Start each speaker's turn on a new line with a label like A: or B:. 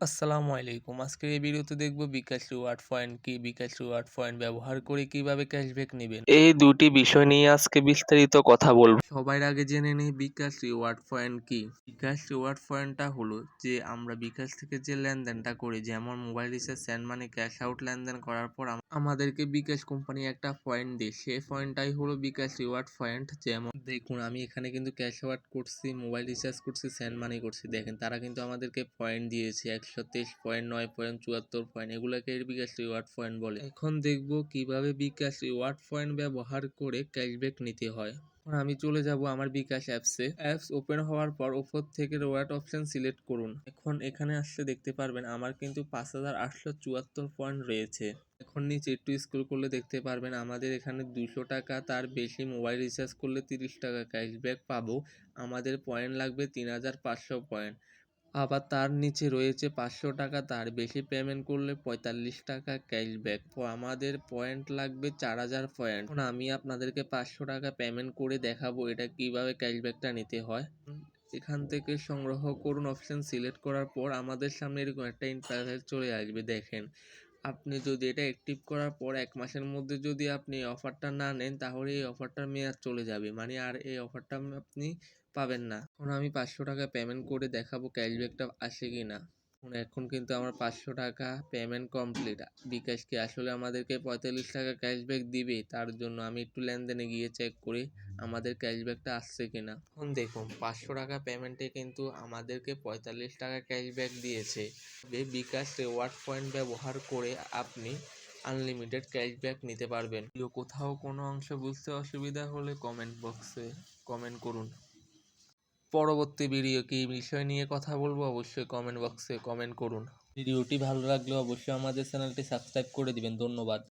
A: আসসালামু আলাইকুম। আজকের এই ভিডিওতে দেখব বিকাশ রিওয়ার্ড পয়েন্ট কি, বিকাশ রিওয়ার্ড পয়েন্ট ব্যবহার করে কিভাবে ক্যাশব্যাক নেবেন।
B: এই দুটি বিষয় নিয়ে আজকে বিস্তারিত কথা বলব।
A: সবার আগে জেনে নেই বিকাশ রিওয়ার্ড পয়েন্ট কি। বিকাশ রিওয়ার্ড পয়েন্টটা হলো যে আমরা বিকাশ থেকে যে লেনদেনটা করি, যেমন mobile recharge, send money, cash out লেনদেন করার পর আমাদেরকে বিকাশ কোম্পানি একটা পয়েন্ট দেয়, সেই পয়েন্টটাই হলো বিকাশ রিওয়ার্ড পয়েন্ট। যেমন দেখুন, আমি এখানে কিন্তু ক্যাশ আউট করছি, মোবাইল রিচার্জ করছি, সেন্ড মানি করছি। দেখেন তারা কিন্তু আমাদেরকে পয়েন্ট দিয়েছে 123 পয়েন্ট, 9 পয়েন্ট, 74 পয়েন্ট, এগুলোকে বিকাশ রিওয়ার্ড পয়েন্ট বলে। এখন দেখব কিভাবে বিকাশ রিওয়ার্ড পয়েন্ট ব্যবহার করে ক্যাশব্যাক নিতে হয়। আমি চলে যাব আমার বিকাশ অ্যাপসে। অ্যাপস ওপেন হওয়ার পর উপর থেকে রিওয়ার্ড অপশন সিলেক্ট করুন। এখন এখানে আসলে দেখতে পারবেন আমার কিন্তু 5874 পয়েন্ট রয়েছে। এখন নিচে একটু স্ক্রল করলে দেখতে পারবেন আমাদের এখানে 200 টাকা তার বেশি মোবাইল রিচার্জ করলে 30 টাকা ক্যাশব্যাক পাবো। আমাদের পয়েন্ট লাগবে 3500 পয়েন্ট। আবার তার নিচে রয়েছে 500 টাকা তার বেশি পেমেন্ট করলে 45 টাকা ক্যাশব্যাক। আমাদের পয়েন্ট লাগবে 4000 পয়েন্ট। এখন আমি আপনাদেরকে 500 টাকা পেমেন্ট করে দেখাবো এটা কিভাবে ক্যাশব্যাকটা নিতে হয়। এখান থেকে সংগ্রহ করুন অপশন সিলেক্ট করার পর আমাদের সামনে এরকম একটা ইন্টারফেস চলে আসবে। দেখেন, আপনি যদি এটা অ্যাক্টিভ করার পর 1 মাসের মধ্যে যদি আপনি এই অফারটা না নেন, তাহলে এই অফারটার মেয়াদ চলে যাবে, মানে আর এই অফারটা আপনি পাবেন না। এখন আমি 500 টাকা পেমেন্ট করে দেখাবো ক্যাশব্যাকটা আসে কিনা। এখন কিন্তু আমার 500 টাকা পেমেন্ট কমপ্লিট। বিকাশ কি আসলে আমাদেরকে 45 টাকা ক্যাশব্যাক দিবে? তার জন্য আমি একটু লেনদেনে গিয়ে চেক করি আমাদের ক্যাশব্যাকটা আসছে কিনা। এখন দেখুন 500 টাকা পেমেন্টে কিন্তু আমাদেরকে 45 টাকা ক্যাশব্যাক দিয়েছে। বিকাশ রিওয়ার্ড পয়েন্ট ব্যবহার করে আপনি আনলিমিটেড ক্যাশব্যাক নিতে পারবেন। কোথাও কোনো অংশ বুঝতে অসুবিধা হলে কমেন্ট বক্সে কমেন্ট করুন। পরবর্তী ভিডিও কি বিষয় নিয়ে কথা বলবো অবশ্যই কমেন্ট বক্সে কমেন্ট করুন। ভিডিওটি ভালো লাগলে অবশ্যই আমাদের চ্যানেলটি সাবস্ক্রাইব করে দিবেন। ধন্যবাদ।